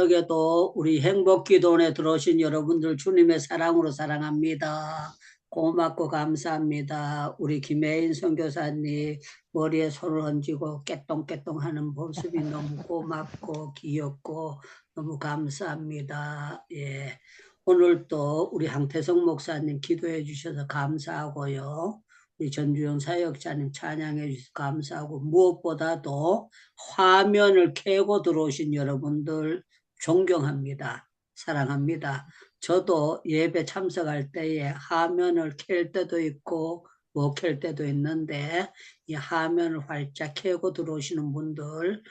저녁에도 우리 행복기도원에 들어오신 여러분들 주님의 사랑으로 사랑합니다. 고맙고 감사합니다. 우리 김혜인 선교사님 머리에 손을 얹고 깨똥깨똥 하는 모습이 너무 고맙고 귀엽고 너무 감사합니다. 예. 오늘 또 우리 항태성 목사님 기도해 주셔서 감사하고요. 우리 전주영 사역자님 찬양해 주셔서 감사하고 무엇보다도 화면을 켜고 들어오신 여러분들 존경합니다. 사랑합니다. 저도 예배 참석할 때에 화면을 켤 때도 있고 못 켤 때도 있는데 이 화면을 활짝 켜고 들어오시는 분들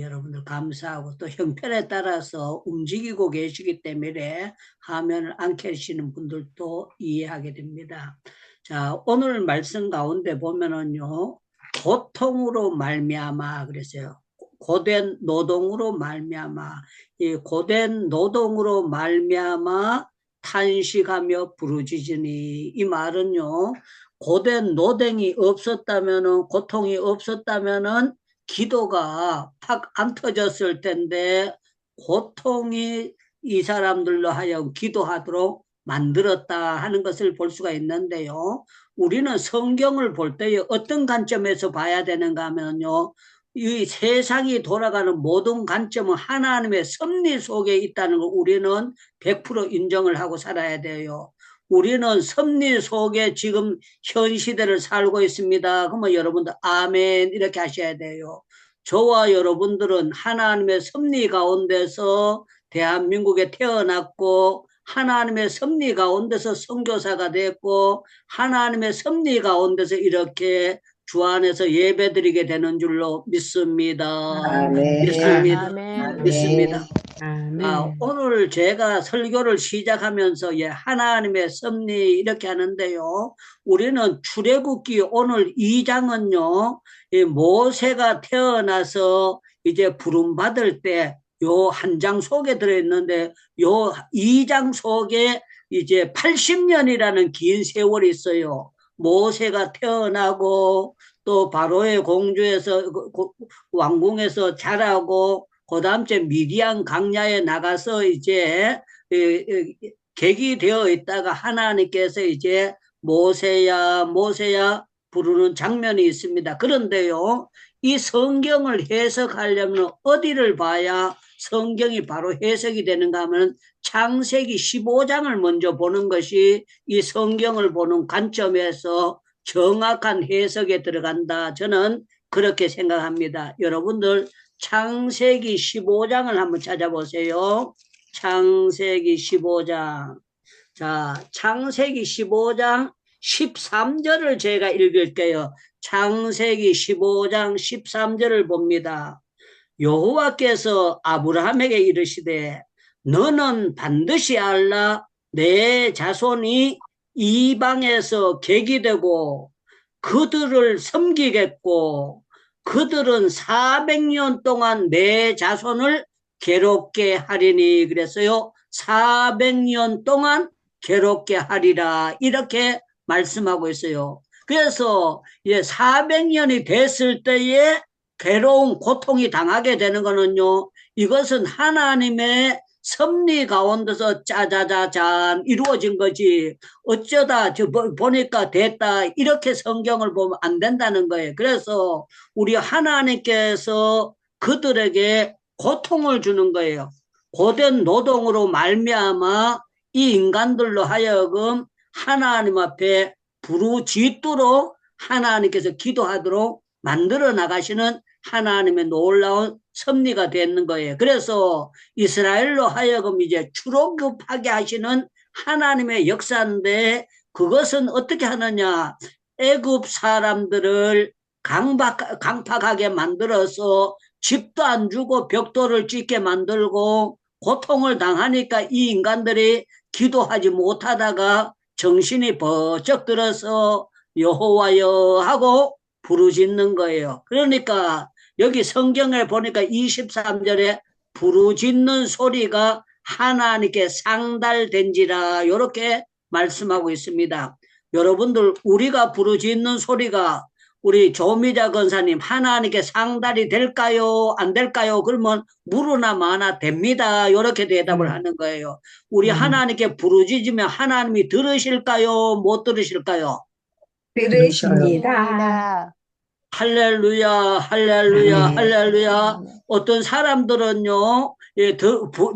여러분들 감사하고 또 형편에 따라서 움직이고 계시기 때문에 화면을 안 켜시는 분들도 이해하게 됩니다. 자, 오늘 말씀 가운데 보면은요. 고통으로 말미암아 그랬어요. 고된 노동으로 말미암아 이 고된 노동으로 말미암아 탄식하며 부르짖으니 이 말은요. 고된 노동이 없었다면은 고통이 없었다면은 기도가 팍 안 터졌을 텐데 고통이 이 사람들로 하여금 기도하도록 만들었다 하는 것을 볼 수가 있는데요. 우리는 성경을 볼 때에 어떤 관점에서 봐야 되는가 하면요. 이 세상이 돌아가는 모든 관점은 하나님의 섭리 속에 있다는 걸 우리는 100% 인정을 하고 살아야 돼요. 우리는 섭리 속에 지금 현 시대를 살고 있습니다. 그러면 여러분들 아멘 이렇게 하셔야 돼요. 저와 여러분들은 하나님의 섭리 가운데서 대한민국에 태어났고 하나님의 섭리 가운데서 선교사가 됐고 하나님의 섭리 가운데서 이렇게 주 안에서 예배드리게 되는 줄로 믿습니다. 아멘. 믿습니다. 아멘. 믿습니다. 아멘. 오늘 제가 설교를 시작하면서 하나님의 섭리 이렇게 하는데요. 우리는 출애굽기 오늘 2장은요. 모세가 태어나서 이제 부름받을 때 요 한 장 속에 들어있는데 요 2장 속에 이제 80년이라는 긴 세월이 있어요. 모세가 태어나고 또 바로의 공주에서 왕궁에서 자라고 그 다음 주 미디안 강야에 나가서 이제 객이 되어 있다가 하나님께서 이제 모세야 모세야 부르는 장면이 있습니다. 그런데요, 이 성경을 해석하려면 어디를 봐야 성경이 바로 해석이 되는가 하면 창세기 15장을 먼저 보는 것이 이 성경을 보는 관점에서 정확한 해석에 들어간다. 저는 그렇게 생각합니다. 여러분들 창세기 15장을 한번 찾아보세요. 창세기 15장. 자, 창세기 15장 13절을 제가 읽을게요. 창세기 15장 13절을 봅니다. 여호와께서 아브라함에게 이르시되 너는 반드시 알라 내 자손이 이방에서 객이 되고 그들을 섬기겠고 그들은 400년 동안 내 자손을 괴롭게 하리니 그랬어요. 400년 동안 괴롭게 하리라 이렇게 말씀하고 있어요. 그래서 400년이 됐을 때에 괴로운 고통이 당하게 되는 거는요. 이것은 하나님의 섭리 가운데서 짜자자잔 이루어진 거지 어쩌다 보니까 됐다 이렇게 성경을 보면 안 된다는 거예요. 그래서 우리 하나님께서 그들에게 고통을 주는 거예요. 고된 노동으로 말미암아 이 인간들로 하여금 하나님 앞에 부르짖도록 하나님께서 기도하도록 만들어 나가시는 하나님의 놀라운 섭리가 되는 거예요. 그래서 이스라엘로 하여금 이제 출애굽하게 하시는 하나님의 역사인데 그것은 어떻게 하느냐? 애굽 사람들을 강팍하게 만들어서 집도 안 주고 벽돌을 짓게 만들고 고통을 당하니까 이 인간들이 기도하지 못하다가 정신이 번쩍 들어서 여호와여 하고 부르짖는 거예요. 그러니까 여기 성경에 보니까 23절에 부르짖는 소리가 하나님께 상달된지라 이렇게 말씀하고 있습니다. 여러분들 우리가 부르짖는 소리가 우리 조미자 권사님, 하나님께 상달이 될까요? 안 될까요? 그러면 물으나 마나 됩니다. 이렇게 대답을 하는 거예요. 우리 하나님께 부르짖으면 하나님이 들으실까요? 못 들으실까요? 들으십니다. 할렐루야, 할렐루야, 할렐루야. 어떤 사람들은요,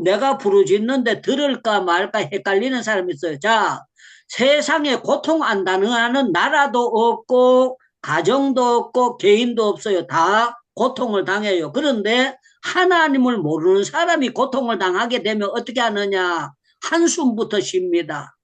내가 부르짖는데 들을까 말까 헷갈리는 사람이 있어요. 자, 세상에 고통 안 당하는 나라도 없고, 가정도 없고, 개인도 없어요. 다 고통을 당해요. 그런데 하나님을 모르는 사람이 고통을 당하게 되면 어떻게 하느냐? 한숨부터 쉽니다.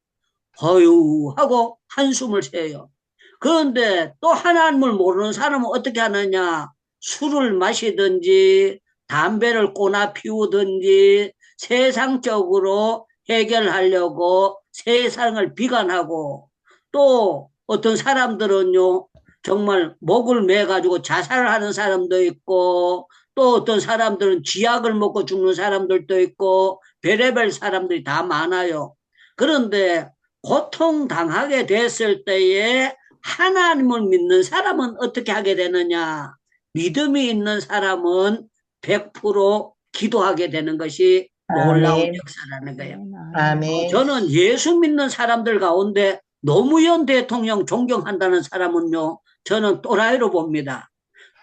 허유 하고 한숨을 쉬어요. 그런데 또 하나님을 모르는 사람은 어떻게 하느냐? 술을 마시든지 담배를 꼬나 피우든지 세상적으로 해결하려고 세상을 비관하고, 또 어떤 사람들은요 정말 목을 매 가지고 자살하는 사람도 있고, 또 어떤 사람들은 쥐약을 먹고 죽는 사람들도 있고, 별의별 사람들이 다 많아요. 그런데 고통당하게 됐을 때에 하나님을 믿는 사람은 어떻게 하게 되느냐? 믿음이 있는 사람은 100% 기도하게 되는 것이 놀라운 아멘. 역사라는 거예요. 아멘. 저는 예수 믿는 사람들 가운데 노무현 대통령 존경한다는 사람은요, 저는 또라이로 봅니다.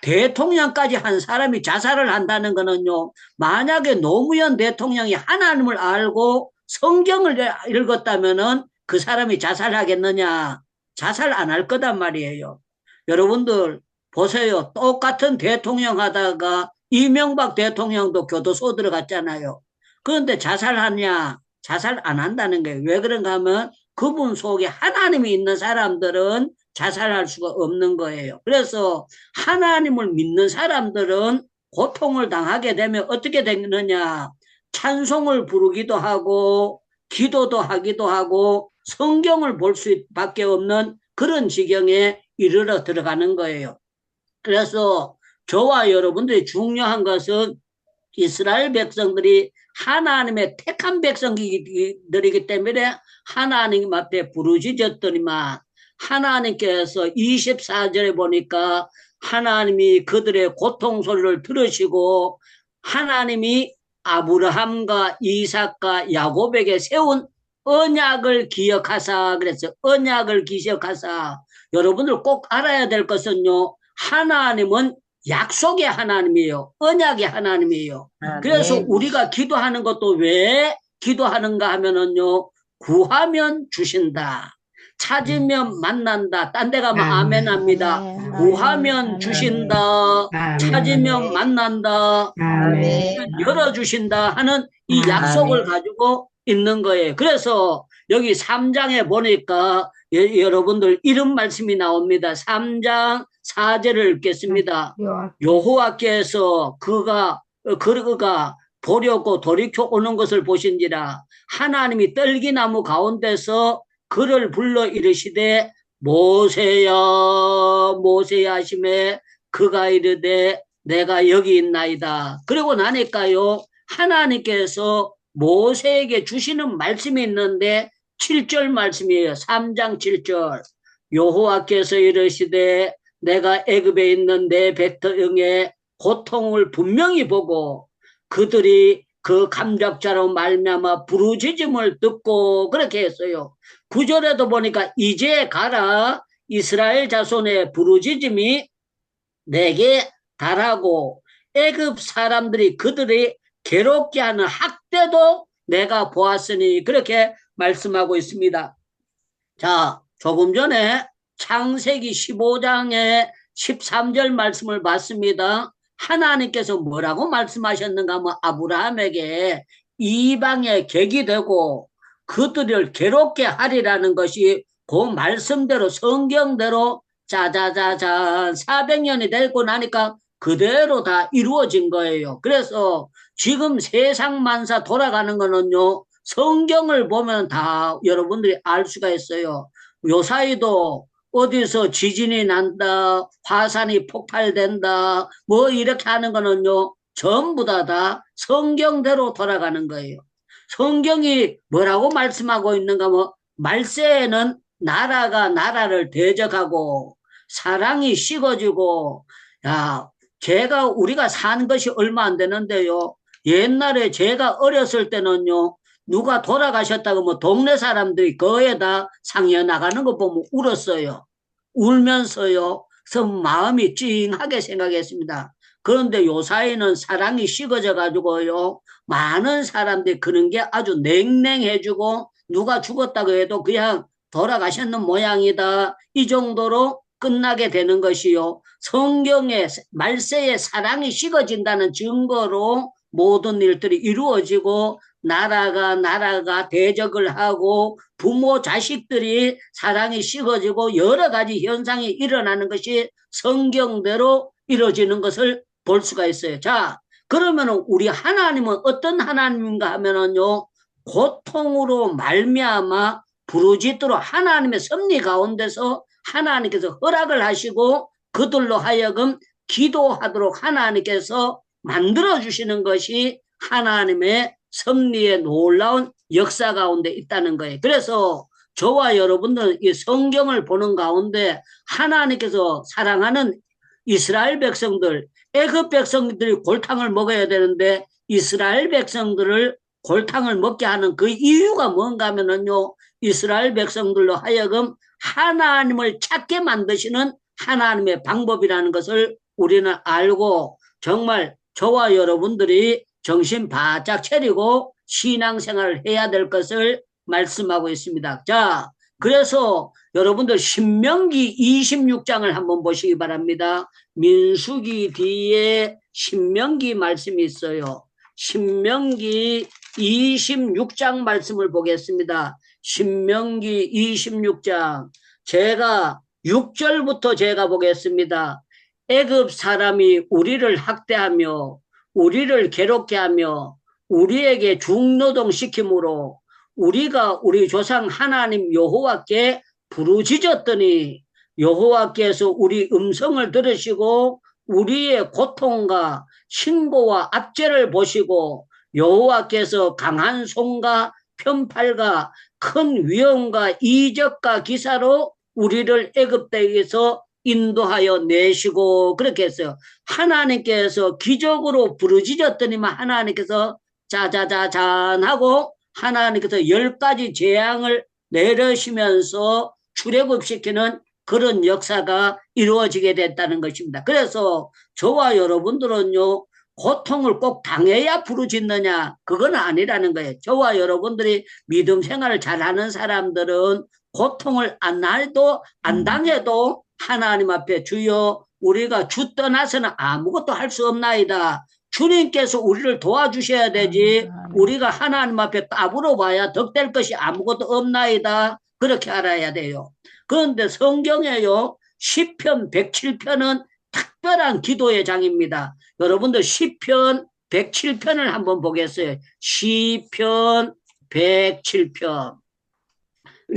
대통령까지 한 사람이 자살을 한다는 거는요, 만약에 노무현 대통령이 하나님을 알고 성경을 읽었다면은 그 사람이 자살하겠느냐? 자살 안 할 거단 말이에요. 여러분들 보세요. 똑같은 대통령 하다가 이명박 대통령도 교도소 들어갔잖아요. 그런데 자살하냐? 자살 안 한다는 거예요. 왜 그런가 하면 그분 속에 하나님이 있는 사람들은 자살할 수가 없는 거예요. 그래서 하나님을 믿는 사람들은 고통을 당하게 되면 어떻게 되느냐? 찬송을 부르기도 하고 기도도 하기도 하고 성경을 볼 수밖에 없는 그런 지경에 이르러 들어가는 거예요. 그래서 저와 여러분들이 중요한 것은 이스라엘 백성들이 하나님의 택한 백성들이기 때문에 하나님 앞에 부르짖었더니만 하나님께서 24절에 보니까 하나님이 그들의 고통 소리를 들으시고 하나님이 아브라함과 이삭과 야곱에게 세운 언약을 기억하사, 그래서 언약을 기억하사. 여러분들 꼭 알아야 될 것은요, 하나님은 약속의 하나님이에요. 언약의 하나님이에요. 그래서 우리가 기도하는 것도 왜 기도하는가 하면은요, 구하면 주신다. 찾으면 만난다. 딴 데 가면 아멘 합니다. 구하면 주신다. 찾으면 만난다. 열어주신다 하는 이 약속을 가지고 있는 거예요. 그래서 여기 3장에 보니까 여러분들 이런 말씀이 나옵니다. 3장 4절을 읽겠습니다. 여호와께서 그가 보려고 돌이켜 오는 것을 보신지라 하나님이 떨기나무 가운데서 그를 불러 이르시되 모세야 모세야 하심에 그가 이르되 내가 여기 있나이다. 그리고 나니까요 하나님께서 모세에게 주시는 말씀이 있는데 7절 말씀이에요. 3장 7절. 여호와께서 이르시되 내가 애굽에 있는 내 백성의 고통을 분명히 보고 그들이 그 감작자로 말미암아 부르짖음을 듣고 그렇게 했어요. 9절에도 보니까 이제 가라 이스라엘 자손의 부르짖음이 내게 달하고 애굽 사람들이 그들이 괴롭게 하는 학대도 내가 보았으니 그렇게 말씀하고 있습니다. 자, 조금 전에 창세기 15장의 13절 말씀을 봤습니다. 하나님께서 뭐라고 말씀하셨는가 하면 아브라함에게 이방의 객이 되고 그들을 괴롭게 하리라는 것이 그 말씀대로 성경대로 짜자자잔 400년이 되고 나니까 그대로 다 이루어진 거예요. 그래서 지금 세상 만사 돌아가는 거는요 성경을 보면 다 여러분들이 알 수가 있어요. 요사이도 어디서 지진이 난다, 화산이 폭발된다, 뭐 이렇게 하는 거는요, 전부 다 성경대로 돌아가는 거예요. 성경이 뭐라고 말씀하고 있는가 뭐, 말세에는 나라가 나라를 대적하고, 사랑이 식어지고, 야, 우리가 산 것이 얼마 안 되는데요. 옛날에 제가 어렸을 때는요, 누가 돌아가셨다고 뭐 동네 사람들이 거에다 상여 나가는 거 보면 울었어요. 울면서요. 그래서 마음이 찡하게 생각했습니다. 그런데 요사이는 사랑이 식어져 가지고요. 많은 사람들이 그런 게 아주 냉랭해지고 누가 죽었다고 해도 그냥 돌아가셨는 모양이다. 이 정도로 끝나게 되는 것이요. 성경의 말세에 사랑이 식어진다는 증거로 모든 일들이 이루어지고 나라가 대적을 하고 부모 자식들이 사랑이 식어지고 여러 가지 현상이 일어나는 것이 성경대로 이루어지는 것을 볼 수가 있어요. 자, 그러면은 우리 하나님은 어떤 하나님인가 하면은요, 고통으로 말미암아 부르짖도록 하나님의 섭리 가운데서 하나님께서 허락을 하시고 그들로 하여금 기도하도록 하나님께서 만들어 주시는 것이 하나님의 섭리의 놀라운 역사 가운데 있다는 거예요. 그래서 저와 여러분들은 이 성경을 보는 가운데 하나님께서 사랑하는 이스라엘 백성들, 애굽 백성들이 골탕을 먹어야 되는데 이스라엘 백성들을 골탕을 먹게 하는 그 이유가 뭔가 하면은요, 이스라엘 백성들로 하여금 하나님을 찾게 만드시는 하나님의 방법이라는 것을 우리는 알고 정말 저와 여러분들이 정신 바짝 차리고 신앙생활을 해야 될 것을 말씀하고 있습니다. 자, 그래서 여러분들 신명기 26장을 한번 보시기 바랍니다. 민수기 뒤에 신명기 말씀이 있어요. 신명기 26장 말씀을 보겠습니다. 신명기 26장 제가 6절부터 제가 보겠습니다. 애굽 사람이 우리를 학대하며 우리를 괴롭게 하며 우리에게 중노동 시킴으로 우리가 우리 조상 하나님 여호와께 부르짖었더니 여호와께서 우리 음성을 들으시고 우리의 고통과 신고와 압제를 보시고 여호와께서 강한 손과 편팔과 큰 위험과 이적과 기사로 우리를 애굽 땅에서 인도하여 내시고 그렇게 했어요. 하나님께서 기적으로 부르짖었더니만 하나님께서 자자자잔 하고 하나님께서 10가지 재앙을 내려시면서 출애굽시키는 그런 역사가 이루어지게 됐다는 것입니다. 그래서 저와 여러분들은요, 고통을 꼭 당해야 부르짖느냐, 그건 아니라는 거예요. 저와 여러분들이 믿음 생활을 잘하는 사람들은 고통을 안 당해도 하나님 앞에 주여 우리가 주 떠나서는 아무것도 할 수 없나이다. 주님께서 우리를 도와주셔야 되지 우리가 하나님 앞에 까불어 봐야 덕될 것이 아무것도 없나이다. 그렇게 알아야 돼요. 그런데 성경에요. 시편 107편은 특별한 기도의 장입니다. 여러분들 시편 107편을 한번 보겠어요. 시편 107편.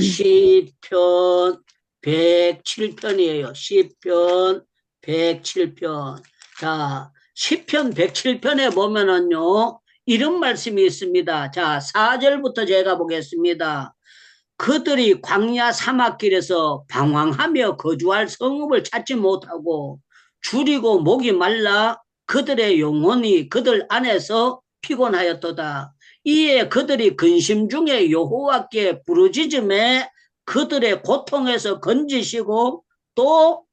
시편 107편이에요. 시편 107편. 자, 시편 107편에 보면은요, 이런 말씀이 있습니다. 자, 4절부터 제가 보겠습니다. 그들이 광야 사막길에서 방황하며 거주할 성읍을 찾지 못하고 줄이고 목이 말라 그들의 영혼이 그들 안에서 피곤하였도다. 이에 그들이 근심 중에 여호와께 부르짖음에 그들의 고통에서 건지시고 또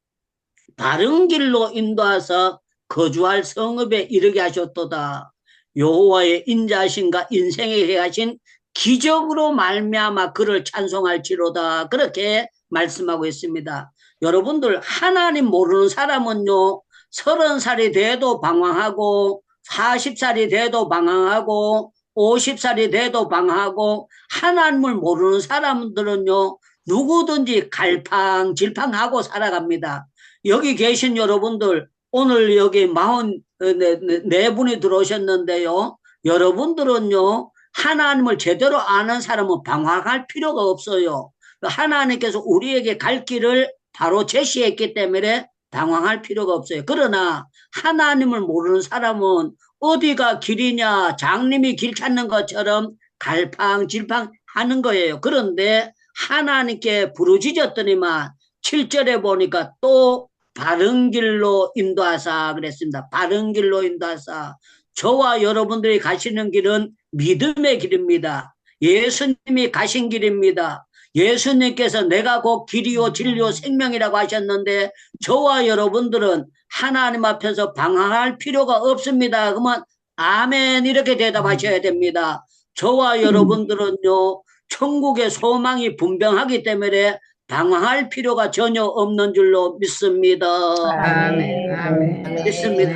바른 길로 인도하사 거주할 성읍에 이르게 하셨도다. 여호와의 인자하신가 인생에 행하신 기적으로 말미암아 그를 찬송할지로다. 그렇게 말씀하고 있습니다. 여러분들 하나님 모르는 사람은요 30살이 돼도 방황하고 40살이 돼도 방황하고 50살이 돼도 방황하고 하나님을 모르는 사람들은요 누구든지 갈팡질팡하고 살아갑니다. 여기 계신 여러분들 오늘 여기 44분이 들어오셨는데요. 여러분들은요 하나님을 제대로 아는 사람은 방황할 필요가 없어요. 하나님께서 우리에게 갈 길을 바로 제시했기 때문에 방황할 필요가 없어요. 그러나 하나님을 모르는 사람은 어디가 길이냐 장님이 길 찾는 것처럼 갈팡질팡 하는 거예요. 그런데 하나님께 부르짖었더니만 7절에 보니까 또 바른 길로 인도하사 그랬습니다. 바른 길로 인도하사. 저와 여러분들이 가시는 길은 믿음의 길입니다. 예수님이 가신 길입니다. 예수님께서 내가 곧 길이요 진리요 생명이라고 하셨는데 저와 여러분들은 하나님 앞에서 방황할 필요가 없습니다. 그러면 아멘 이렇게 대답하셔야 됩니다. 저와 여러분들은요 천국의 소망이 분명하기 때문에 방황할 필요가 전혀 없는 줄로 믿습니다. 아멘. 아멘. 믿습니다.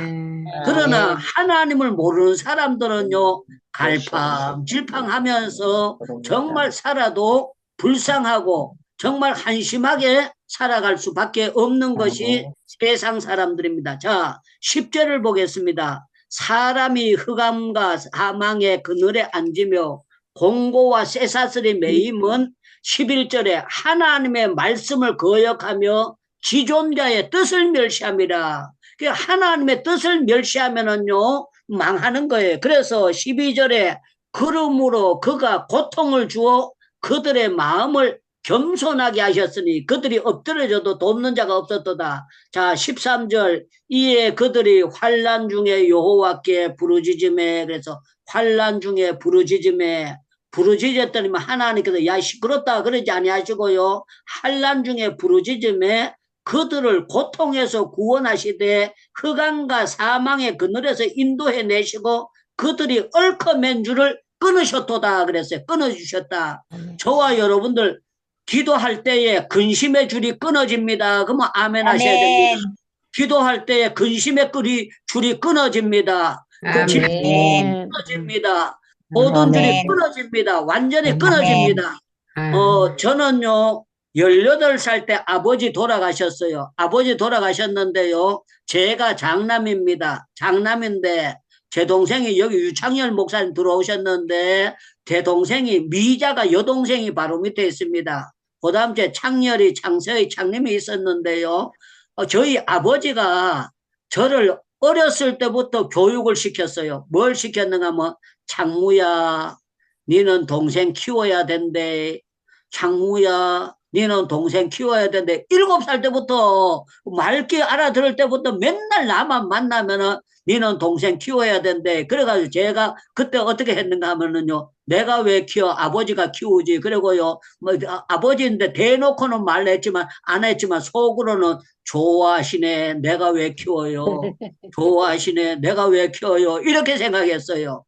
그러나 하나님을 모르는 사람들은요 갈팡질팡하면서 정말 살아도 불쌍하고 정말 한심하게 살아갈 수밖에 없는 것이 세상 사람들입니다. 자, 10절을 보겠습니다. 사람이 흑암과 사망의 그늘에 앉으며 공고와 쇠사슬이 매임은 11절에 하나님의 말씀을 거역하며 지존자의 뜻을 멸시함이라. 하나님의 뜻을 멸시하면은요 망하는 거예요. 그래서 12절에 그러므로 그가 고통을 주어 그들의 마음을 겸손하게 하셨으니 그들이 엎드려져도 돕는 자가 없었도다. 자, 13절 이에 그들이 환난 중에 여호와께 부르짖음에 그래서 환난 중에 부르짖었더니 하나님께서 야 시끄럽다 그러지 아니하시고요 환난 중에 부르짖음에 그들을 고통에서 구원하시되 흑암과 사망의 그늘에서 인도해 내시고 그들이 얽혀맨 줄을 끊으셨도다 그랬어요. 끊어주셨다. 저와 여러분들 기도할 때에 근심의 줄이 끊어집니다. 그러면 아멘 하셔야 됩니다. 기도할 때에 근심의 줄이 끊어집니다. 그 질병이 끊어집니다. 모든 줄이 끊어집니다. 완전히 끊어집니다. 저는요 18살 때 아버지 돌아가셨어요. 아버지 돌아가셨는데요 제가 장남입니다. 장남인데 제 동생이 여기 유창열 목사님 들어오셨는데 제 동생이 미자가 여동생이 바로 밑에 있습니다. 그 다음 제 창열이 창서의 창님이 있었는데요 저희 아버지가 저를 어렸을 때부터 교육을 시켰어요. 뭘 시켰는가 하면 창무야 니는 동생 키워야 된대. 창무야 니는 동생 키워야 된대. 7살 때부터 맑게 알아들을 때부터 맨날 나만 만나면은 니는 동생 키워야 된대. 그래가지고 제가 그때 어떻게 했는가 하면은요 내가 왜 키워 아버지가 키우지. 그리고요 뭐 아버지인데 대놓고는 말 했지만 안 했지만 속으로는 좋아하시네 내가 왜 키워요. 좋아하시네 내가 왜 키워요. 이렇게 생각했어요.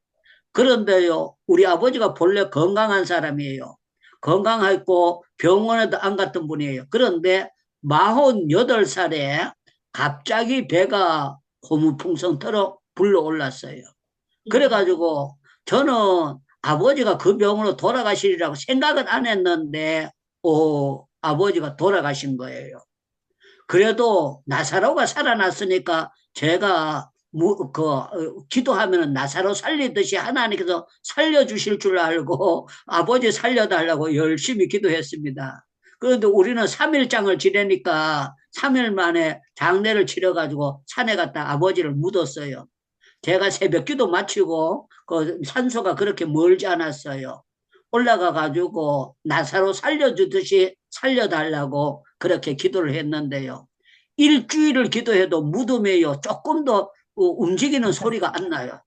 그런데요 우리 아버지가 본래 건강한 사람이에요. 건강하고 병원에도 안 갔던 분이에요. 그런데 48살에 갑자기 배가 고무풍선처럼 불러올랐어요. 그래가지고 저는 아버지가 그 병으로 돌아가시리라고 생각은 안 했는데 아버지가 돌아가신 거예요. 그래도 나사로가 살아났으니까 제가 기도하면 나사로 살리듯이 하나님께서 살려주실 줄 알고 아버지 살려달라고 열심히 기도했습니다. 그런데 우리는 3일장을 지내니까 3일 만에 장례를 치러가지고 산에 갔다 아버지를 묻었어요. 제가 새벽 기도 마치고 그 산소가 그렇게 멀지 않았어요. 올라가가지고 나사로 살려주듯이 살려달라고 그렇게 기도를 했는데요. 일주일을 기도해도 무덤에요. 조금 더 움직이는 소리가 안 나요.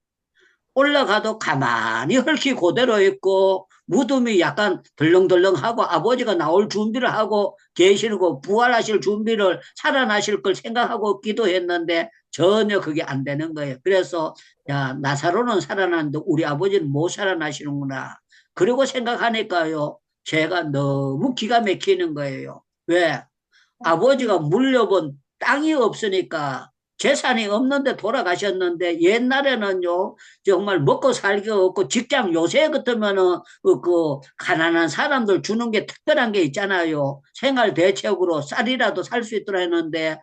올라가도 가만히 헐키 그대로 있고 무덤이 약간 덜렁덜렁하고 아버지가 나올 준비를 하고 계시고 부활하실 준비를 살아나실 걸 생각하고 기도했는데 전혀 그게 안 되는 거예요. 그래서 야 나사로는 살아났는데 우리 아버지는 못 살아나시는구나. 그리고 생각하니까요. 제가 너무 기가 막히는 거예요. 왜? 아버지가 물려본 땅이 없으니까 재산이 없는데 돌아가셨는데 옛날에는요 정말 먹고 살기가 없고 직장 요새 같으면은 가난한 사람들 주는 게 특별한 게 있잖아요. 생활 대책으로 쌀이라도 살 수 있도록 했는데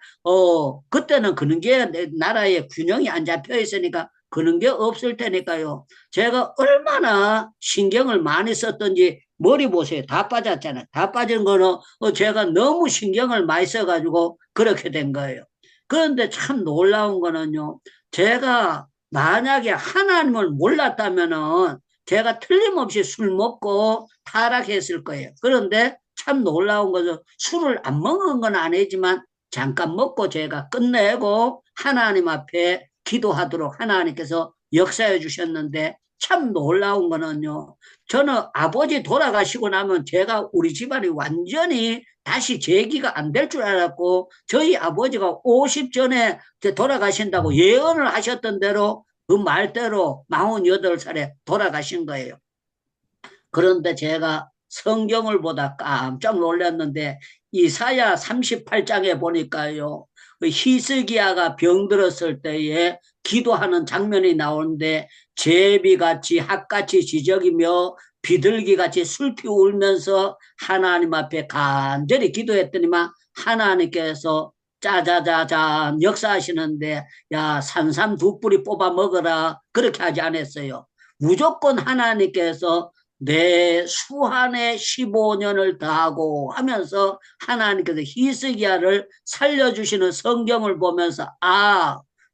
그때는 그런 게 나라에 균형이 안 잡혀 있으니까 그런 게 없을 테니까요. 제가 얼마나 신경을 많이 썼던지 머리 보세요. 다 빠졌잖아요. 다 빠진 거는 제가 너무 신경을 많이 써가지고 그렇게 된 거예요. 그런데 참 놀라운 거는요. 제가 만약에 하나님을 몰랐다면은 제가 틀림없이 술 먹고 타락했을 거예요. 그런데 참 놀라운 것은 술을 안 먹은 건 아니지만 잠깐 먹고 제가 끝내고 하나님 앞에 기도하도록 하나님께서 역사해 주셨는데 참 놀라운 거는요. 저는 아버지 돌아가시고 나면 제가 우리 집안이 완전히 다시 재기가 안 될 줄 알았고 저희 아버지가 50 전에 돌아가신다고 예언을 하셨던 대로 그 말대로 48살에 돌아가신 거예요. 그런데 제가 성경을 보다 깜짝 놀랐는데 이사야 38장에 보니까요. 그 히스기야가 병들었을 때에 기도하는 장면이 나오는데 제비같이 핫같이 지저귀며 비둘기같이 슬피 울면서 하나님 앞에 간절히 기도했더니만 하나님께서 짜자자잔 역사하시는데 야 산삼 2뿌리 뽑아 먹어라 그렇게 하지 않았어요. 무조건 하나님께서 내 수한에 15년을 더하고 하면서 하나님께서 히스기야를 살려주시는 성경을 보면서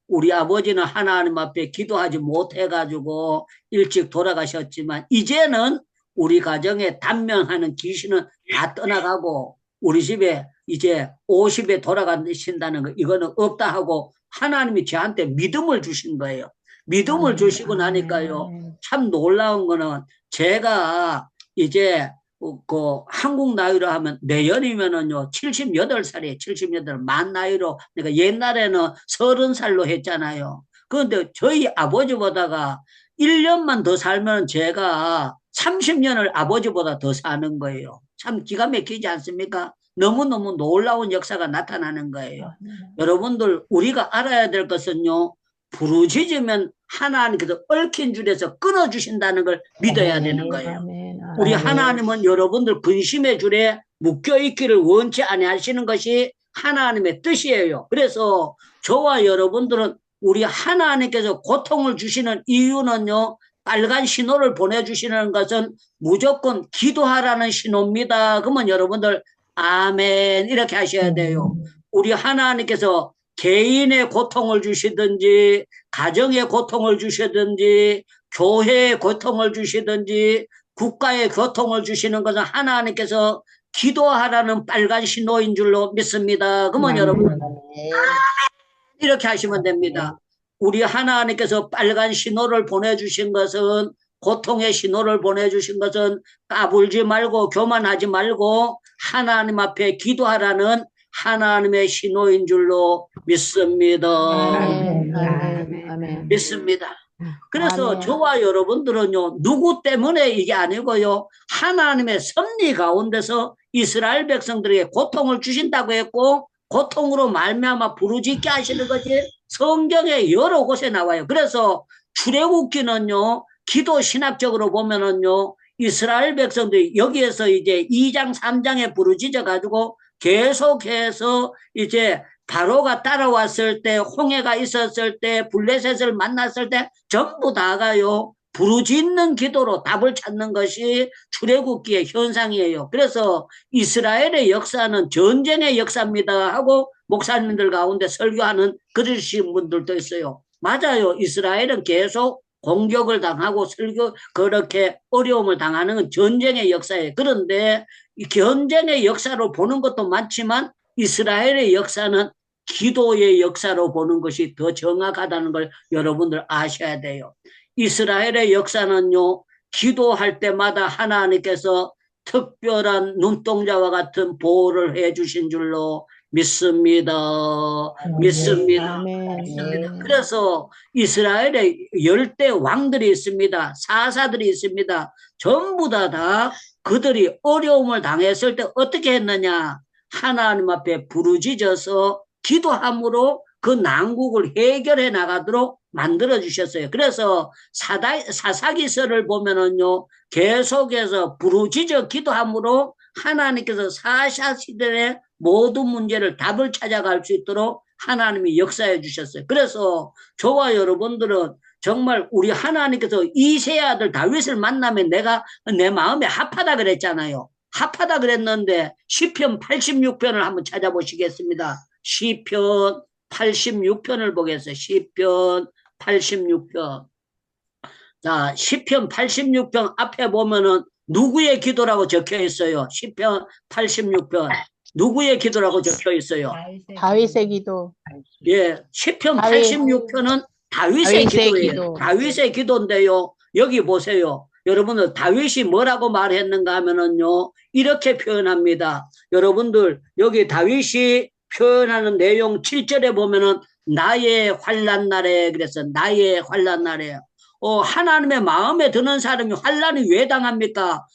우리 아버지는 하나님 앞에 기도하지 못해가지고 일찍 돌아가셨지만 이제는 우리 가정에 단명하는 귀신은 다 떠나가고 우리 집에 이제 50에 돌아가신다는 거 이거는 없다 하고 하나님이 저한테 믿음을 주신 거예요. 믿음을 주시고 나니까요. 참 놀라운 거는 제가 이제 그 한국 나이로 하면 내년이면은요 78살이에요. 78 만 나이로. 그러니까 옛날에는 30살로 했잖아요. 그런데 저희 아버지보다가 1년만 더 살면 제가 30년을 아버지보다 더 사는 거예요. 참 기가 막히지 않습니까? 너무너무 놀라운 역사가 나타나는 거예요. 여러분들 우리가 알아야 될 것은요. 부르짖으면 하나님께서 얽힌 줄에서 끊어주신다는 걸 믿어야 되는 거예요. 우리 하나님은 여러분들 근심의 줄에 묶여있기를 원치 아니하시는 것이 하나님의 뜻이에요. 그래서 저와 여러분들은 우리 하나님께서 고통을 주시는 이유는요. 빨간 신호를 보내주시는 것은 무조건 기도하라는 신호입니다. 그러면 여러분들 아멘 이렇게 하셔야 돼요. 우리 하나님께서 개인의 고통을 주시든지 가정의 고통을 주시든지 교회의 고통을 주시든지 국가의 고통을 주시는 것은 하나님께서 기도하라는 빨간 신호인 줄로 믿습니다. 그러면 여러분 이렇게 하시면 됩니다. 우리 하나님께서 빨간 신호를 보내주신 것은 고통의 신호를 보내주신 것은 까불지 말고 교만하지 말고 하나님 앞에 기도하라는 하나님의 신호인 줄로 믿습니다. 믿습니다. 그래서 저와 여러분들은요 누구 때문에 이게 아니고요 하나님의 섭리 가운데서 이스라엘 백성들에게 고통을 주신다고 했고 고통으로 말미암아 부르짖게 하시는 것이 성경에 여러 곳에 나와요. 그래서 출애굽기는요 기도 신학적으로 보면은요 이스라엘 백성들이 여기에서 이제 2장 3장에 부르짖어 가지고 계속해서 이제 바로가 따라왔을 때 홍해가 있었을 때 블레셋을 만났을 때 전부 다가요 부르짖는 기도로 답을 찾는 것이 출애굽기의 현상이에요. 그래서 이스라엘의 역사는 전쟁의 역사입니다 하고 목사님들 가운데 설교하는 그러신 분들도 있어요. 맞아요. 이스라엘은 계속 공격을 당하고 그렇게 어려움을 당하는 건 전쟁의 역사예요. 그런데 이 전쟁의 역사로 보는 것도 많지만 이스라엘의 역사는 기도의 역사로 보는 것이 더 정확하다는 걸 여러분들 아셔야 돼요. 이스라엘의 역사는요, 기도할 때마다 하나님께서 특별한 눈동자와 같은 보호를 해주신 줄로 믿습니다. 믿습니다. 그래서 이스라엘에 10대 왕들이 있습니다. 사사들이 있습니다. 전부 다 그들이 어려움을 당했을 때 어떻게 했느냐? 하나님 앞에 부르짖어서 기도함으로 그 난국을 해결해 나가도록 만들어 주셨어요. 그래서 사사기서를 보면은요, 계속해서 부르짖어 기도함으로 하나님께서 사사 시대의 모든 문제를 답을 찾아갈 수 있도록 하나님이 역사해 주셨어요. 그래서 저와 여러분들은 정말 우리 하나님께서 이세 아들 다윗을 만나면 내가 내 마음에 합하다 그랬잖아요. 합하다 그랬는데 시편 86편을 한번 찾아보시겠습니다. 시편 86편을 보겠어요. 시편 86편. 자, 시편 86편 앞에 보면은 누구의 기도라고 적혀 있어요? 시편 86편. 누구의 기도라고 적혀 있어요? 다윗의 기도. 예, 시편 다윗. 86편은 다윗의 다윗의 기도예요. 기도. 다윗의 기도인데요. 여기 보세요. 여러분들 다윗이 뭐라고 말했는가 하면은요. 이렇게 표현합니다. 여러분들 여기 다윗이 표현하는 내용 7절에 보면은 나의 환난 날에 그래서 나의 환난 날에 하나님의 마음에 드는 사람이 환난이 왜 당합니까?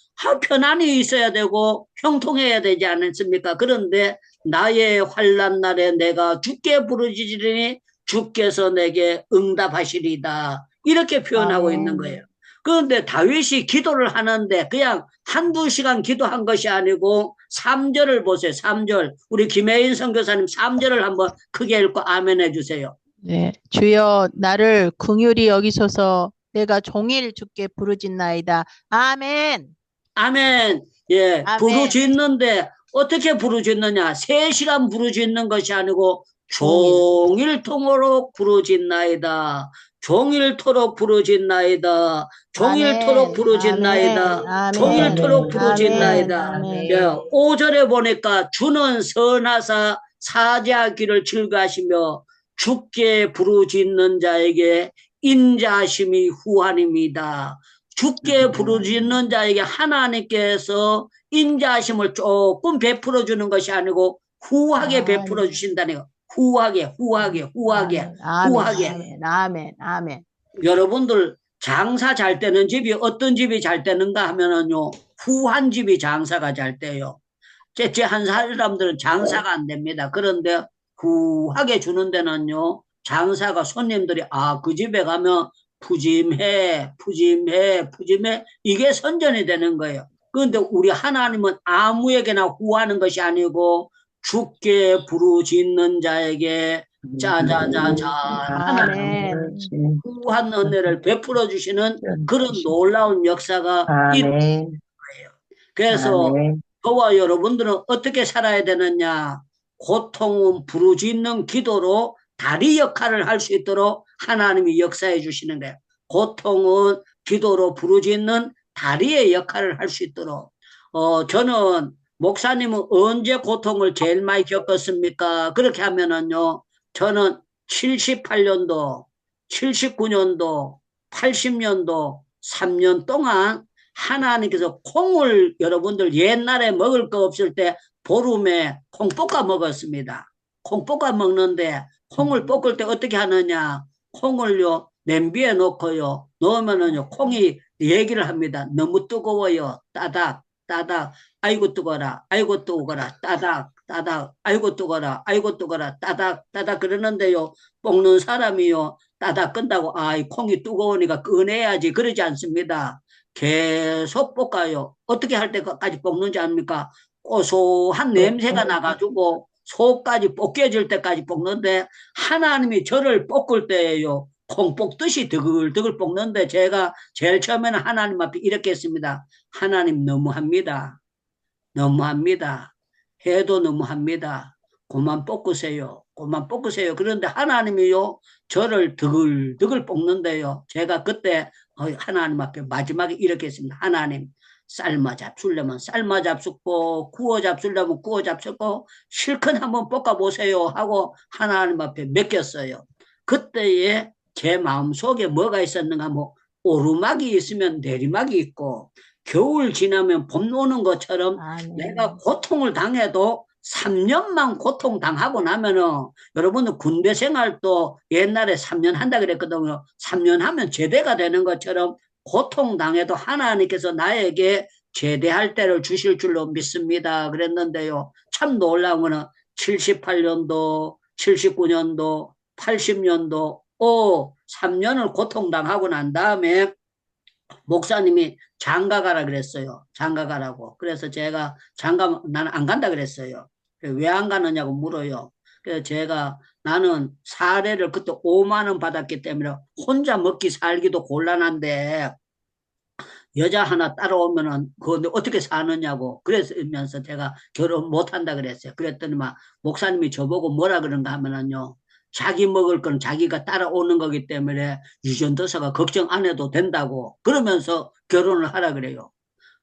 편안히 있어야 되고 형통해야 되지 않습니까? 그런데 나의 환난 날에 내가 주께 부르짖으리니 주께서 내게 응답하시리다. 이렇게 표현하고 있는 거예요. 그런데 다윗이 기도를 하는데 그냥 한두 시간 기도한 것이 아니고 3절을 보세요. 3절. 우리 김혜인 선교사님 3절을 한번 크게 읽고 아멘 해주세요. 네. 주여 나를 긍휼히 여기소서 내가 종일 주께 부르짖나이다. 아멘. 아멘. 예, 아멘. 부르짖는데 어떻게 부르짖느냐? 3시간 부르짖는 것이 아니고 종일토록 부르짖나이다. 종일토록 부르짖나이다. 종일토록 부르짖나이다. 종일토록 부르짖나이다. 아멘. 예, 5절에 보니까 주는 선하사 사자하기를 즐거하시며 주께 부르짖는 자에게 인자하심이 후한입니다. 주께 부르짖는 자에게 하나님께서 인자하심을 조금 베풀어 주는 것이 아니고 후하게 베풀어 주신다네요. 후하게. 아멘. 여러분들 장사 잘 되는 집이 어떤 집이 잘 되는가 하면은요. 후한 집이 장사가 잘 돼요. 제 한 사람들은 장사가 안 됩니다. 그런데 후하게 주는 데는요. 장사가 손님들이 그 집에 가면 푸짐해. 이게 선전이 되는 거예요. 그런데 우리 하나님은 아무에게나 후하는 것이 아니고 주께 부르짖는 자에게 자자자자 하나님 후한 은혜를 베풀어 주시는 그런 놀라운 역사가 일어나는 거예요. 그래서 저와 여러분들은 어떻게 살아야 되느냐? 고통은 부르짖는 기도로 다리 역할을 할 수 있도록 하나님이 역사해 주시는 거예요. 고통은 기도로 부르짖는 다리의 역할을 할 수 있도록. 저는 목사님은 언제 고통을 제일 많이 겪었습니까? 그렇게 하면은요, 저는 78년도, 79년도, 80년도, 3년 동안 하나님께서 콩을 여러분들 옛날에 먹을 거 없을 때 보름에 콩 볶아 먹었습니다. 콩 볶아 먹는데 콩을 볶을 때 어떻게 하느냐? 콩을요 냄비에 넣고요 넣으면은요 콩이 얘기를 합니다. 너무 뜨거워요. 따닥 아이고 뜨거라 따닥 아이고 뜨거라 따닥 그러는데요 볶는 사람이요 따닥 끈다고 이 콩이 뜨거우니까 꺼내야지 그러지 않습니다. 계속 볶아요. 어떻게 할 때까지 볶는지 압니까? 고소한 냄새가 나가지고 속까지 볶여질 때까지 볶는데 하나님이 저를 볶을 때예요. 콩 볶듯이 드글드글 볶는데 제가 제일 처음에는 하나님 앞에 이렇게 했습니다. 하나님 너무합니다. 해도 너무합니다. 그만 볶으세요. 그런데 하나님이요 저를 드글드글 볶는데요. 제가 그때 하나님 앞에 마지막에 이렇게 했습니다. 하나님 삶아 잡수려면 삶아 잡수고 구워 잡수려면 구워 잡수고 실컷 한번 볶아보세요 하고 하나님 앞에 맡겼어요. 그때에 제 마음속에 뭐가 있었는가 오르막이 있으면 내리막이 있고 겨울 지나면 봄 오는 것처럼 내가 고통을 당해도 3년만 고통 당하고 나면은 여러분은 군대 생활도 옛날에 3년 한다 그랬거든요. 3년 하면 제대가 되는 것처럼 고통 당해도 하나님께서 나에게 제대할 때를 주실 줄로 믿습니다. 그랬는데요. 참 놀라운 거는 78년도, 79년도, 80년도, 3년을 고통당하고 난 다음에 목사님이 장가 가라 그랬어요. 장가 가라고. 그래서 제가 나는 안 간다 그랬어요. 왜 안 가느냐고 물어요. 그래서 제가 나는 사례를 그때 5만 원 받았기 때문에 혼자 먹기 살기도 곤란한데 여자 하나 따라오면은 그거 어떻게 사느냐고 그랬으면서 제가 결혼 못 한다 그랬어요. 그랬더니 목사님이 저보고 뭐라 그런가 하면은요. 자기 먹을 건 자기가 따라오는 거기 때문에 유전도사가 걱정 안 해도 된다고 그러면서 결혼을 하라 그래요.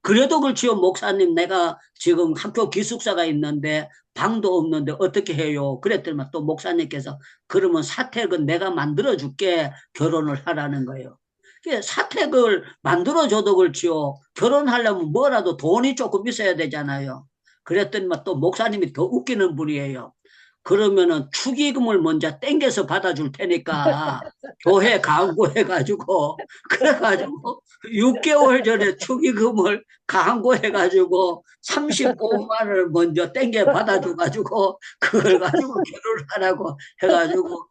그래도 그렇지요, 목사님. 내가 지금 학교 기숙사가 있는데 방도 없는데 어떻게 해요? 그랬더니 또 목사님께서 그러면 사택은 내가 만들어줄게. 결혼을 하라는 거예요. 사택을 만들어줘도 그렇지요. 결혼하려면 뭐라도 돈이 조금 있어야 되잖아요. 그랬더니 또 목사님이 더 웃기는 분이에요. 그러면은 축의금을 먼저 땡겨서 받아줄 테니까 교회 강구해가지고 그래가지고 6개월 전에 축의금을 강구해가지고 35만 원을 먼저 땡겨 받아줘가지고 그걸 가지고 결혼을 하라고 해가지고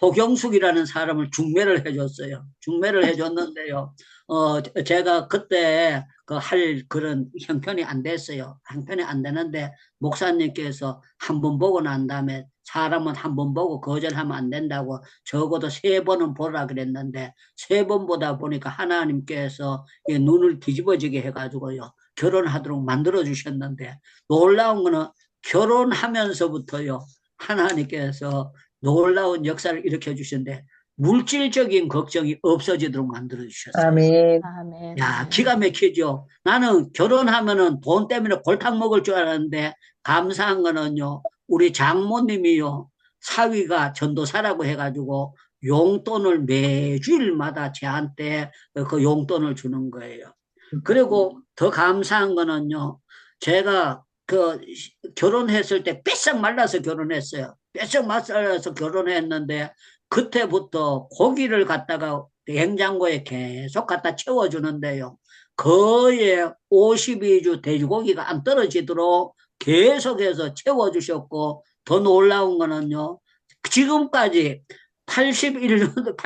호경숙이라는 사람을 중매를 해줬어요. 중매를 해줬는데요. 제가 그때 그 할 그런 형편이 안 됐어요. 형편이 안 되는데 목사님께서 한 번 보고 난 다음에 사람은 한 번 보고 거절하면 안 된다고 적어도 3번은 보라 그랬는데 3번 보다 보니까 하나님께서 이 눈을 뒤집어지게 해가지고요. 결혼하도록 만들어 주셨는데 놀라운 거는 결혼하면서부터요. 하나님께서 놀라운 역사를 일으켜 주셨는데 물질적인 걱정이 없어지도록 만들어 주셨어요. 아멘. 아멘. 야, 기가 막히죠. 나는 결혼하면은 돈 때문에 골탕 먹을 줄 알았는데 감사한 거는요. 우리 장모님이요. 사위가 전도사라고 해가지고 용돈을 매주일마다 저한테 그 용돈을 주는 거예요. 그리고 더 감사한 거는요. 제가 그 결혼했을 때 뺏싹 말라서 결혼했어요. 뺏싹 말라서 결혼했는데 그때부터 고기를 갖다가 냉장고에 계속 갖다 채워주는데요. 거의 52주 돼지고기가 안 떨어지도록 계속해서 채워주셨고 더 놀라운 거는요. 지금까지 80년도가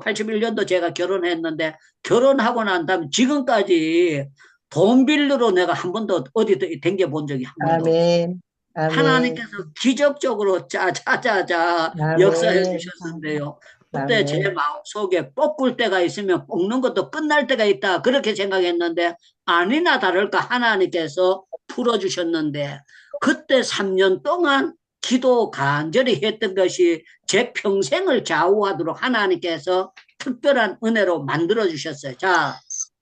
81년도 제가 결혼했는데 결혼하고 난 다음에 지금까지 돈 빌려로 내가 한 번도 어디 댕겨 본 적이 한 번도 없어요. 아멘. 아멘. 하나님께서 기적적으로 짜자자자 역사해 주셨는데요. 그때 제 마음속에 볶을 때가 있으면 볶는 것도 끝날 때가 있다. 그렇게 생각했는데 아니나 다를까 하나님께서 풀어주셨는데 그때 3년 동안 기도 간절히 했던 것이 제 평생을 좌우하도록 하나님께서 특별한 은혜로 만들어 주셨어요. 자,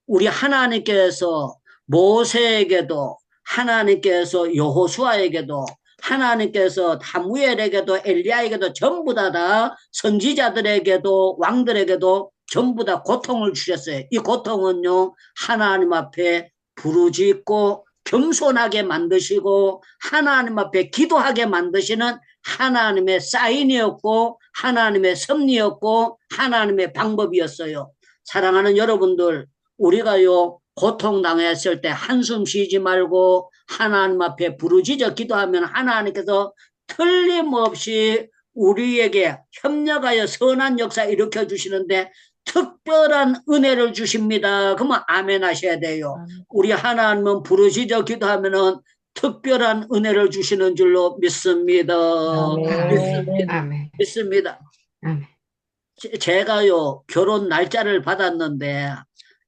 우리 하나님께서 모세에게도 하나님께서 여호수아에게도 하나님께서 사무엘에게도 엘리야에게도 전부 다 선지자들에게도 왕들에게도 전부 다 고통을 주셨어요. 이 고통은요 하나님 앞에 부르짖고 겸손하게 만드시고 하나님 앞에 기도하게 만드시는 하나님의 사인이었고 하나님의 섭리였고 하나님의 방법이었어요. 사랑하는 여러분들, 우리가요 고통당했을 때 한숨 쉬지 말고 하나님 앞에 부르짖어 기도하면 하나님께서 틀림없이 우리에게 협력하여 선한 역사 일으켜 주시는데 특별한 은혜를 주십니다. 그러면 아멘 하셔야 돼요. 우리 하나님은 부르짖어 기도하면은 특별한 은혜를 주시는 줄로 믿습니다. 아멘. 아멘. 믿습니다. 아멘. 제가요 결혼 날짜를 받았는데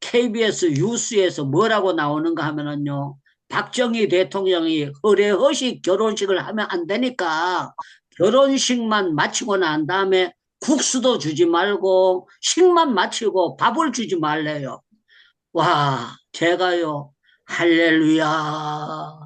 KBS 뉴스에서 뭐라고 나오는가 하면은요 박정희 대통령이 허례허식 결혼식을 하면 안 되니까 결혼식만 마치고 난 다음에 국수도 주지 말고 식만 마치고 밥을 주지 말래요. 와, 제가요 할렐루야.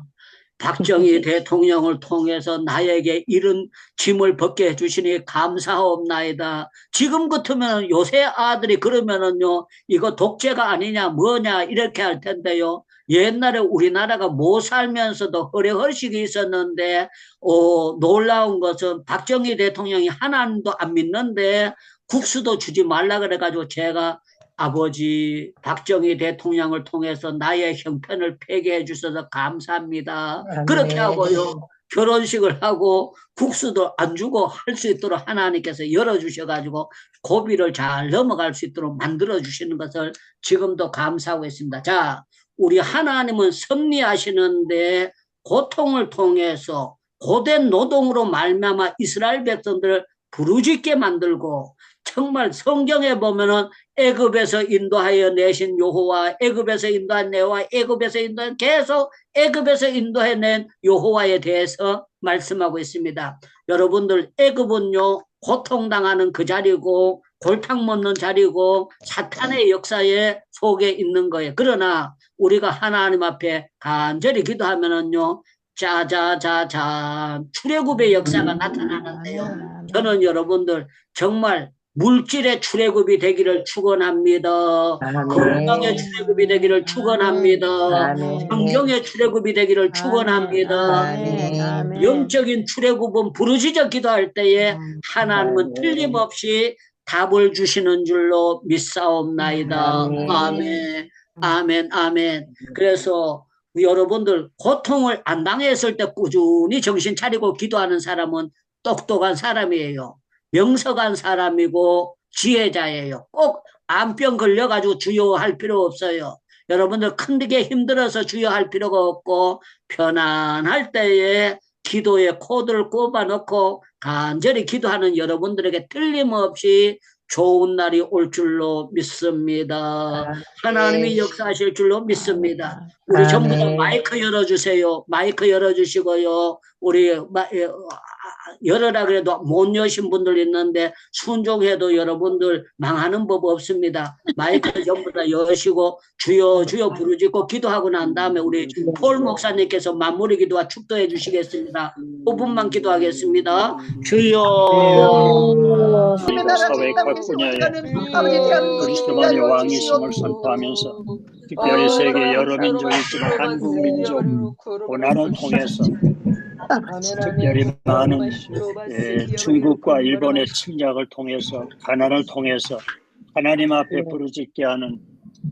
박정희 대통령을 통해서 나에게 이런 짐을 벗게 해주시니 감사하옵나이다. 지금 같으면 요새 아들이 그러면은요, 이거 독재가 아니냐, 뭐냐, 이렇게 할 텐데요. 옛날에 우리나라가 못 살면서도 허례허식이 있었는데, 놀라운 것은 박정희 대통령이 하나님도 안 믿는데, 국수도 주지 말라 그래가지고 제가 아버지 박정희 대통령을 통해서 나의 형편을 폐기해 주셔서 감사합니다. 아멘. 그렇게 하고요. 결혼식을 하고 국수도 안 주고 할 수 있도록 하나님께서 열어주셔가지고 고비를 잘 넘어갈 수 있도록 만들어주시는 것을 지금도 감사하고 있습니다. 자, 우리 하나님은 섭리하시는데 고통을 통해서 고된 노동으로 말미암아 이스라엘 백성들을 부르짖게 만들고 정말 성경에 보면은 애굽에서 인도하여 내신 여호와, 애굽에서 인도한 여호와, 애굽에서 인도한 계속 애굽에서 인도해 낸 여호와에 대해서 말씀하고 있습니다. 여러분들 애굽은요 고통당하는 그 자리고 골탕 먹는 자리고 사탄의 역사에 속에 있는 거예요. 그러나 우리가 하나님 앞에 간절히 기도하면은요, 짜자자자 출애굽의 역사가 나타나는데요. 아멘, 아멘. 저는 여러분들 정말 물질의 출애굽이 되기를 축원합니다. 건강의 아멘. 출애굽이 되기를 축원합니다. 아멘. 성경의 출애굽이 되기를 축원합니다. 아멘, 아멘. 영적인 출애굽은 부르짖어 기도할 때에 하나님은 아멘. 틀림없이 답을 주시는 줄로 믿사옵나이다. 아멘. 아멘, 아멘, 아멘. 그래서 여러분들 고통을 안 당했을 때 꾸준히 정신 차리고 기도하는 사람은 똑똑한 사람이에요. 명석한 사람이고 지혜자예요. 꼭 암병 걸려가지고 주여할 필요 없어요. 여러분들 큰게 힘들어서 주여할 필요가 없고 편안할 때에 기도에 코드를 꼽아 넣고 간절히 기도하는 여러분들에게 틀림없이 좋은 날이 올 줄로 믿습니다. 하나님이 역사하실 줄로 믿습니다. 우리 전부 다 아멘. 마이크 열어주세요. 마이크 열어주시고요. 우리 열어라 그래도 못 여신 분들 있는데 순종해도 여러분들 망하는 법 없습니다. 마이크 전부 다 여시고 주여 주여 부르짖고 기도하고 난 다음에 우리 폴 목사님께서 마무리 기도와 축도해 주시겠습니다. 5분만 기도하겠습니다. 주여 그리고 사회 각 분야에 그리스도만의 왕이심을 선포하면서 특별히 세계 여러 민족이지만 한국 민족 고난을 통해서 특별히 많은 중국과 일본의 침략을 통해서 가난을 통해서 하나님 앞에 부르짖게 하는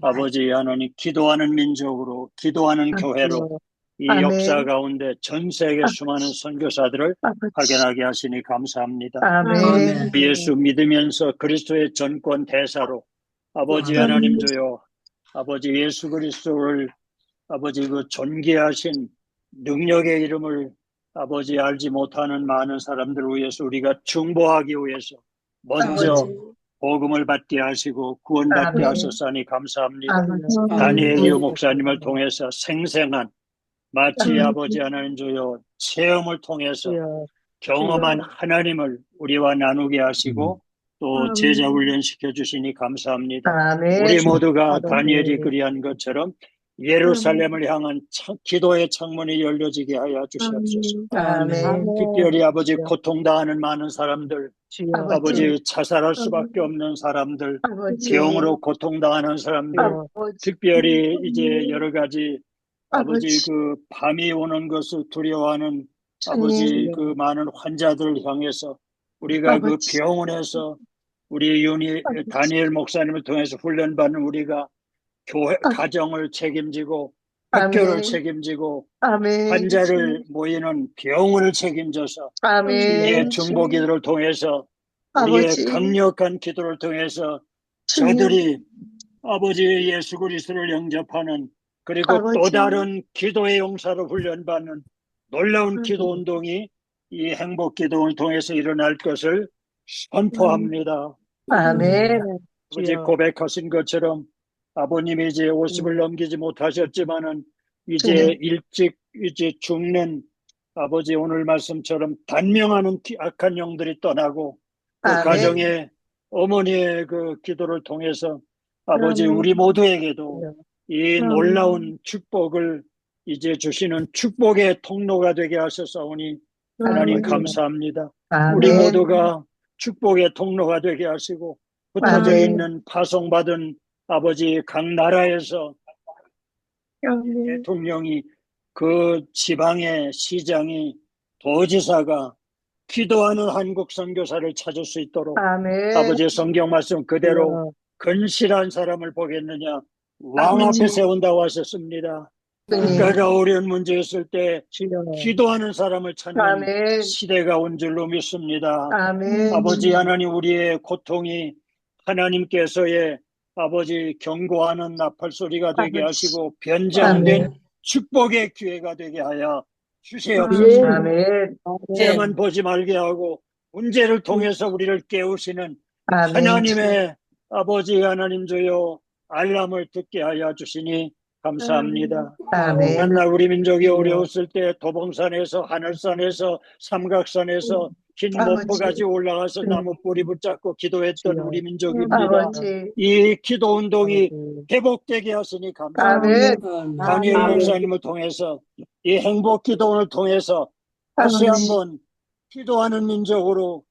아버지 하나님 기도하는 민족으로 기도하는 교회로 이 역사 가운데 전 세계 수많은 선교사들을 파견하게 하시니 감사합니다. 아멘. 예수 믿으면서 그리스도의 전권 대사로 아버지 하나님 주여 아버지 예수 그리스도를 아버지 그 존귀하신 능력의 이름을 아버지 알지 못하는 많은 사람들을 위해서 우리가 중보하기 위해서 먼저 복음을 받게 하시고 구원받게 하셨사니 감사합니다. 다니엘이오 목사님을 통해서 생생한 마치 아버지 하나님 주여 체험을 통해서 경험한 하나님을 우리와 나누게 하시고 또 제자 훈련시켜 주시니 감사합니다. 아멘. 우리 모두가 다니엘이 그리한 것처럼 예루살렘을 향한 기도의 창문이 열려지게 하여 주시옵소서. 아멘. 특별히 아버지 고통당하는 많은 사람들, 아버지 자살할 수밖에 없는 사람들, 병으로 고통당하는 사람들, 특별히 이제 여러 가지 아버지 그 밤이 오는 것을 두려워하는 아버지 그 많은 환자들을 향해서 우리가 그 병원에서 우리 다니엘 목사님을 통해서 훈련받는 우리가 교회 가정을 책임지고 학교를 책임지고 환자를 모이는 병원을 책임져서 우리의 중보기도를 통해서 우리의 강력한 기도를 통해서 저들이 아버지 예수 그리스도를 영접하는 그리고 또 다른 기도의 용사로 훈련받는 놀라운 기도 운동이 이 행복 기도를 통해서 일어날 것을 선포합니다. 아멘. 아버지 고백하신 것처럼 아버님이 이제 50을 넘기지 못하셨지만은 이제 일찍 이제 죽는 아버지 오늘 말씀처럼 단명하는 악한 영들이 떠나고 그 가정의 어머니의 그 기도를 통해서 아버지 우리 모두에게도 이 놀라운 축복을 이제 주시는 축복의 통로가 되게 하셨사오니 하나님 감사합니다. 우리 모두가 축복의 통로가 되게 하시고 흩어져 있는 파송받은 아버지 각 나라에서 대통령이 그 지방의 시장이 도지사가 기도하는 한국 선교사를 찾을 수 있도록 아버지 성경 말씀 그대로 건실한 사람을 보겠느냐 왕 앞에 세운다고 하셨습니다. 국가가 어려운 문제 있을 때 기도하는 사람을 찾는 시대가 온 줄로 믿습니다. 아버지 하나님 우리의 고통이 하나님께서의 아버지 경고하는 나팔 소리가 되게 하시고 변장된 축복의 기회가 되게 하여 주시옵소서. 문제만 보지 말게 하고 문제를 통해서 우리를 깨우시는 하나님의 아버지 하나님 주여 알람을 듣게 하여 주시니 감사합니다. 맨날 우리 민족이 어려웠을 때 도봉산에서 하늘산에서 삼각산에서 흰 아버지. 모포가지 올라가서 나무 뿌리 붙잡고 기도했던 주여. 우리 민족입니다. 아버지. 이 기도 운동이 아버지. 회복되게 하시니 감사합니다. 아멘. 아멘. 다니엘 아멘. 목사님을 통해서 이 행복 기도원을 통해서 다시 아버지. 한번 기도하는 민족으로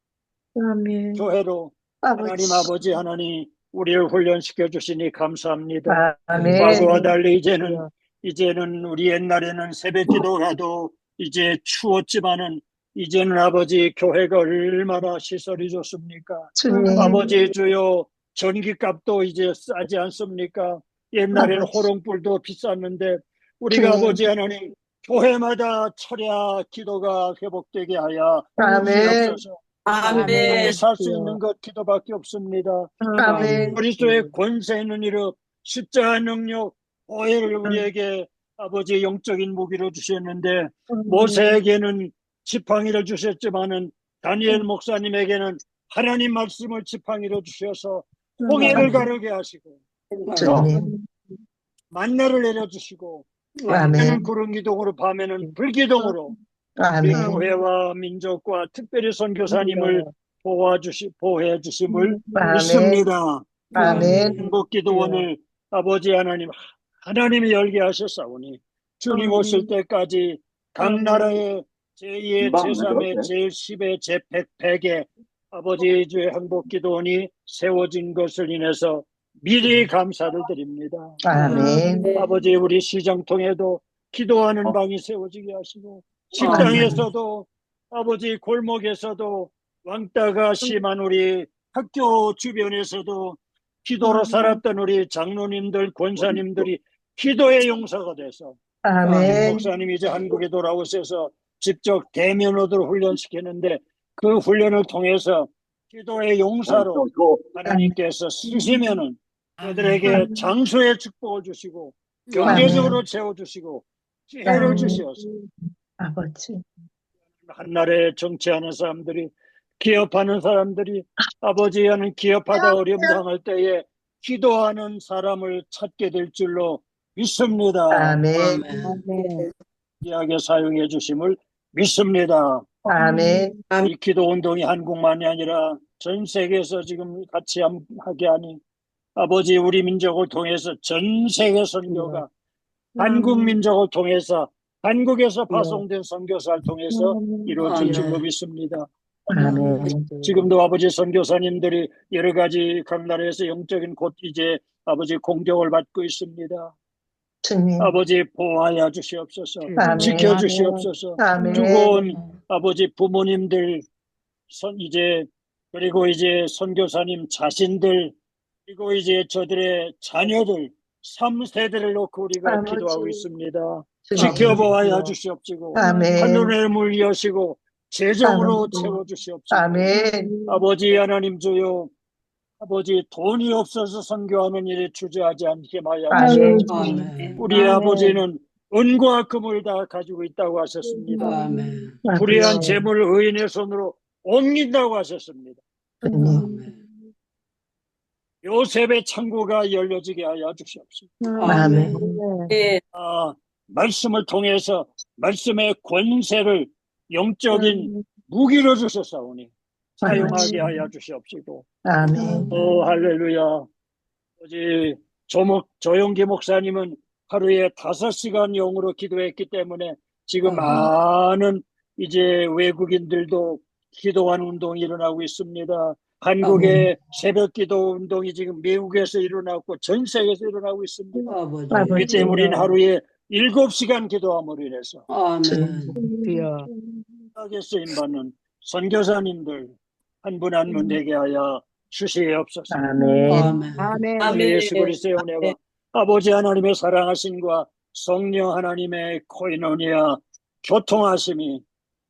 아멘. 교회로 아버지. 하나님 아버지 하나님 우리를 훈련시켜 주시니 감사합니다. 아멘. 과거와 달리 주여. 이제는 우리 옛날에는 새벽 기도라도 이제 추웠지만은 이제는 아버지 교회가 얼마나 시설이 좋습니까? 주님. 아버지 주여 전기값도 이제 싸지 않습니까? 옛날에는 아버지. 호롱불도 비쌌는데 우리가 주님. 아버지 하나님 교회마다 철야 기도가 회복되게 하여 아멘. 주옵소서. 아멘. 우리 살 수 주여. 있는 것 기도밖에 없습니다. 아멘. 그리스도의 권세 있는 이름 십자가 능력 보혜를 우리에게 아버지 영적인 무기로 주셨는데 모세에게는 지팡이를 주셨지만은 다니엘 목사님에게는 하나님 말씀을 지팡이로 주셔서 홍해를 가르게 하시고 주님. 만나를 내려주시고 아멘. 낮에는 구름 기둥으로 밤에는 불기둥으로 우리 아멘. 교회와 민족과 특별히 선교사님을 보호해 주심을 아멘. 믿습니다. 아멘. 행복기도원을 아버지 하나님 하나님이 열게 하셨사오니 주님 오실 때까지 각 나라의 제2의 제3의 제10의 제100의 아버지 주의 행복기도원이 세워진 것을 인해서 미리 감사를 드립니다. 아멘. 아버지 우리 시장통에도 기도하는 방이 세워지게 하시고 식당에서도 아버지 골목에서도 왕따가 심한 우리 학교 주변에서도 기도로 살았던 우리 장로님들 권사님들이 기도의 용사가 돼서 아멘. 목사님이 이제 한국에 돌아오셔서 직접 대면으로도 훈련시키는데 그 훈련을 통해서 기도의 용사로 하나님께서 쓰시면은 그들에게 장수의 축복을 주시고 경제적으로 채워주시고 지혜를 아멘. 주시어서 아버지. 한나라에 정치하는 사람들이 기업하는 사람들이 아버지 하는 기업하다 어려움 당할 때에 기도하는 사람을 찾게 될 줄로 믿습니다. 아멘. 아멘. 귀하게 사용해 주심을 믿습니다. 아멘. 이 기도 운동이 한국만이 아니라 전 세계에서 지금 같이 하게 하니 아버지 우리 민족을 통해서 전 세계 선교가 한국 민족을 통해서 한국에서 파송된 선교사를 통해서 이루어질 줄로 믿습니다. 아멘. 지금도 아버지 선교사님들이 여러 가지 각 나라에서 영적인 곳 이제 아버지 공격을 받고 있습니다. 주님. 아버지 보호하여 주시옵소서. 아멘. 지켜주시옵소서. 아멘. 두고온 아버지 부모님들 이제 그리고 이제 선교사님 자신들 그리고 이제 저들의 자녀들 3세대를 놓고 우리가 아버지. 기도하고 있습니다. 주님. 지켜보아야 주시옵시고 아멘. 하늘의 물 여시고 재정으로 아멘. 채워주시옵시고 아멘. 아버지 하나님 주여 아버지 돈이 없어서 선교하는 일에 주저하지 않게 하여 아멘. 주시옵소서. 아멘. 우리 아멘. 아버지는 은과 금을 다 가지고 있다고 하셨습니다. 아멘. 불의한 재물 의인의 손으로 옮긴다고 하셨습니다. 주님. 아멘. 요셉의 창고가 열려지게 하여 주시옵소서. 아멘. 예. 말씀을 통해서 말씀의 권세를 영적인 무기로 주셨사오니 사용하게 하여 주시옵시고 아멘. 할렐루야. 어제 조용기 목사님은 하루에 5시간 영으로 기도했기 때문에 지금 많은 이제 외국인들도 기도하는 운동이 일어나고 있습니다. 한국의 새벽 기도 운동이 지금 미국에서 일어나고 전 세계에서 일어나고 있습니다. 아버지. 그렇기 때문에 우리는 하루에 7시간 기도함으로 인해서 아멘. 주여. 하게 쓰임받는 선교사님들 한 분 한 분 되게 하여 주시옵소서. 아멘. 아멘. 아멘. 아멘. 예수 그리스도의 은혜와 아버지 하나님의 사랑하심과 성령 하나님의 코이노니아 교통하심이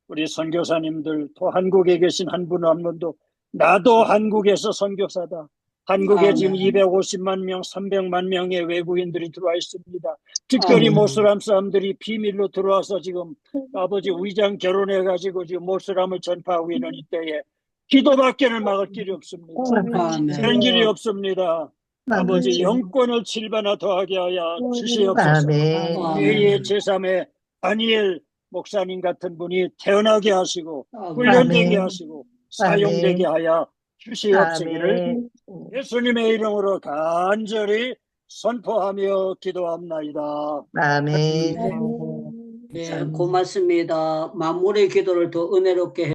우리 선교사님들 또 한국에 계신 한 분 한 분도 나도 한국에서 선교사다. 한국에 아멘. 지금 250만 명, 300만 명의 외국인들이 들어와 있습니다. 특별히 아멘. 모슬람 사람들이 비밀로 들어와서 지금 아버지 위장 결혼해가지고 지금 모슬람을 전파하고 있는 이때에 기도밖에는 막을 길이 없습니다. 아멘. 그런 길이 없습니다. 아버지 영권을 7배나 더하게 하여 주시옵소서. 아멘. 아멘. 제2의 제3의 다니엘 목사님 같은 분이 태어나게 하시고 아멘. 훈련되게 아멘. 하시고 사용되게 하여 주시옵시기를 아멘. 예수님의 이름으로 간절히 선포하며 기도합나이다. 아멘. 네, 고맙습니다. 만물의 기도를 더 은혜롭게